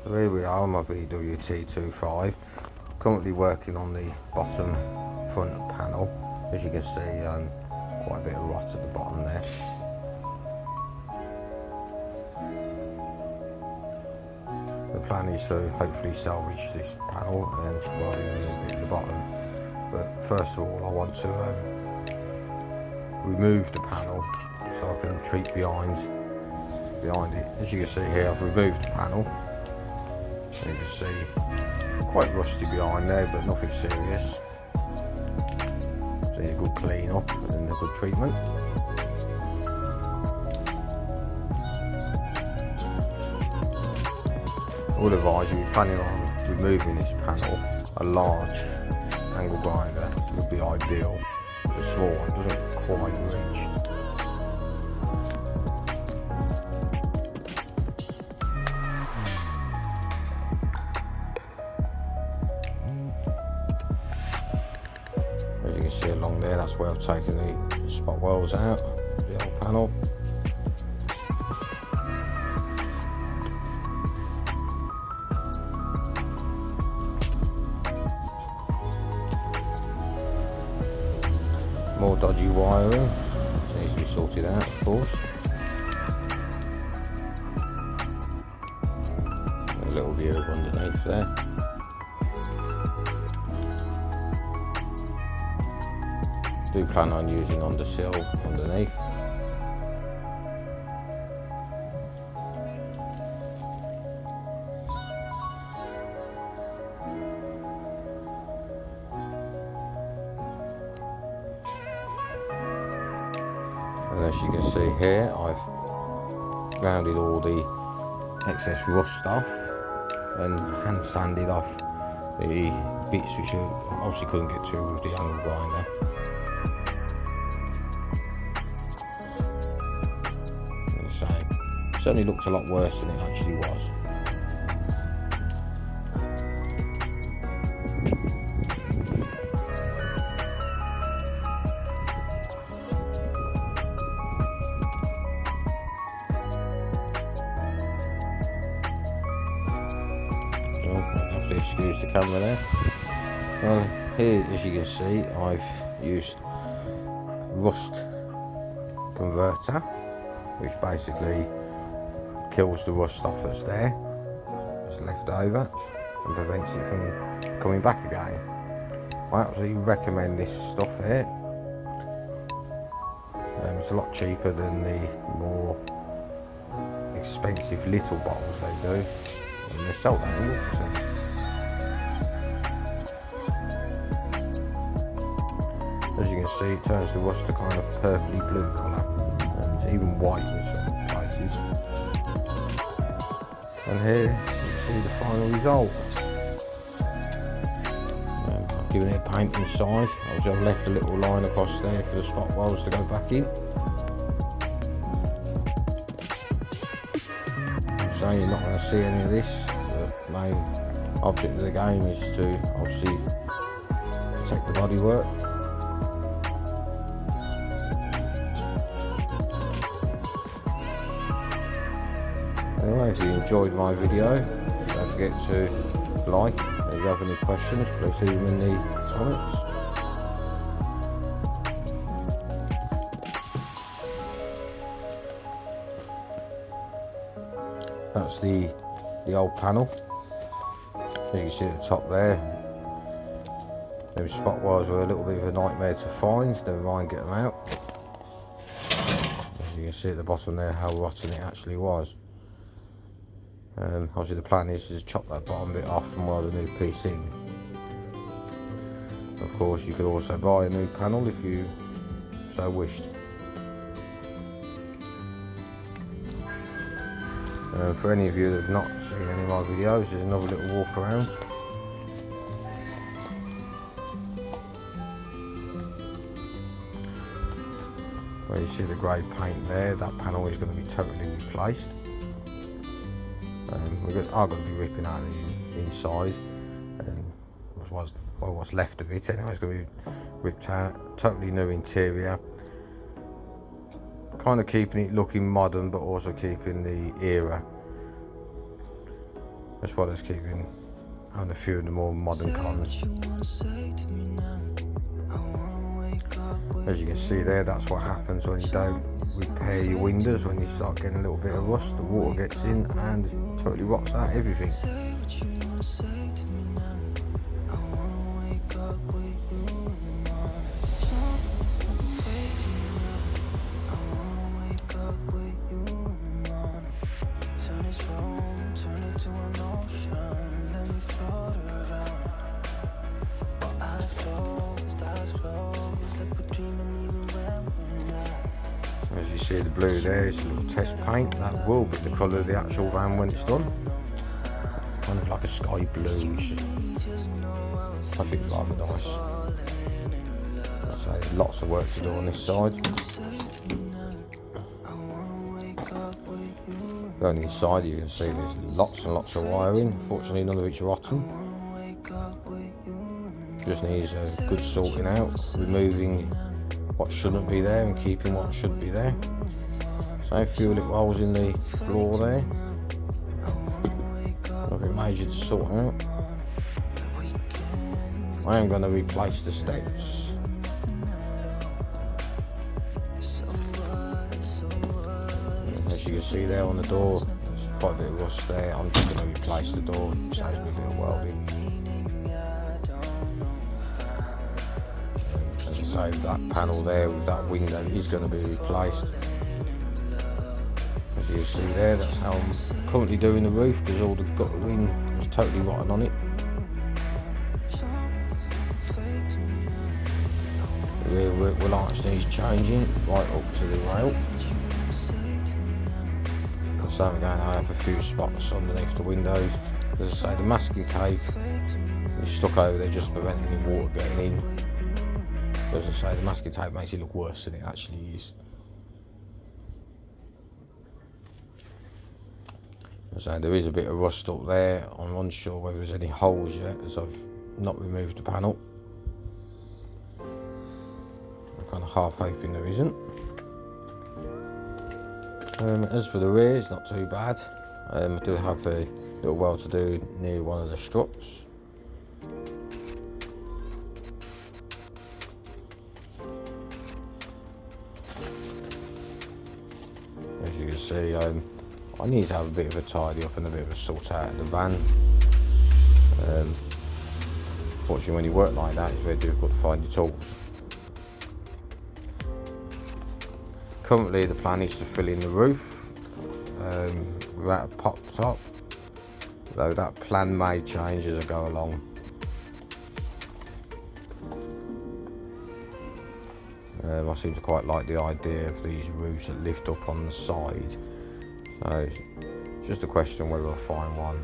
So here we are on my VW T25, currently working on the bottom front panel. As you can see, quite a bit of rot at the bottom there. The plan is to hopefully salvage this panel and to weld in a little bit at the bottom. But first of all, I want to remove the panel so I can treat behind it. As you can see here, I've removed the panel. You can see quite rusty behind there, but nothing serious. So it's a good clean up and a good treatment. I would advise if you're planning on removing this panel, a large angle grinder would be ideal. It's a small one, doesn't quite reach. As you can see along there, that's where I've taken the spot welds out, the old panel. More dodgy wiring, which needs to be sorted out, of course. A little view of underneath there. Do plan on using undersill underneath. And as you can see here, I've grounded all the excess rust off and hand sanded off the bits which I obviously couldn't get to with the angle grinder. So it certainly looks a lot worse than it actually was. I have to excuse the camera there. Well, here as you can see, I've used rust converter, which basically kills the rust off that's there, that's left over, and prevents it from coming back again. I absolutely recommend this stuff here. It's a lot cheaper than the more expensive little bottles they do, and they're sold out in Wilson. As you can see, it turns the rust to kind of purpley blue colour, and even white in some places. And here you see the final result. I've given it a paint inside. I've left a little line across there for the spot welds to go back in. So you're not going to see any of this. The main object of the game is to obviously protect the bodywork. Anyway, if you enjoyed my video, don't forget to like. If you have any questions, please leave them in the comments. That's the old panel. As you can see at the top there, those spot welds were a little bit of a nightmare to find, never mind get them out. As you can see at the bottom there how rotten it actually was. Obviously the plan is to chop that bottom bit off and weld a new piece in. Of course you could also buy a new panel if you so wished. For any of you that have not seen any of my videos, there's another little walk around. Where you see the grey paint there, that panel is going to be totally replaced. We are going to be ripping out the inside, and what's left of it anyway is going to be ripped out. Totally new interior. Kind of keeping it looking modern, but also keeping the era. That's why there's keeping on a few of the more modern cons. As you can see there, that's what happens when you don't repair your windows. When you start getting a little bit of rust, the water gets in and totally rots out everything. As you see the blue there, it's a little test paint. That will be the colour of the actual van when it's done. Kind of like a sky bluish. I think it's rather nice. So there's lots of work to do on this side. Going inside, you can see there's lots and lots of wiring. Fortunately, none of it's rotten. Just needs a good sorting out, removing what shouldn't be there and keeping what should be there. So a few little holes in the floor there. Nothing major to sort out. I am going to replace the steps. As you can see there on the door, there's quite a bit of rust there. I'm just going to replace the door, saves me a bit of welding. As I say, that panel there with that window is going to be replaced. As you can see there, that's how I'm currently doing the roof, because all the guttering is totally rotten on it. The rear lights needs changing right up to the rail. So again, I have a few spots underneath the windows. As I say, the masking tape is stuck over there just to prevent any water getting in. As I say, the masking tape makes it look worse than it actually is. So there is a bit of rust up there. I'm unsure whether there's any holes yet, as I've not removed the panel. I'm kind of half hoping there isn't. As for the rear, it's not too bad. I do have a little weld to do near one of the struts. As you can see, I need to have a bit of a tidy up and a bit of a sort out of the van. Fortunately, when you work like that, it's very difficult to find your tools. Currently, the plan is to fill in the roof without a pop top, though that plan may change as I go along. I seem to quite like the idea of these roofs that lift up on the side, so it's just a question whether I'll find one.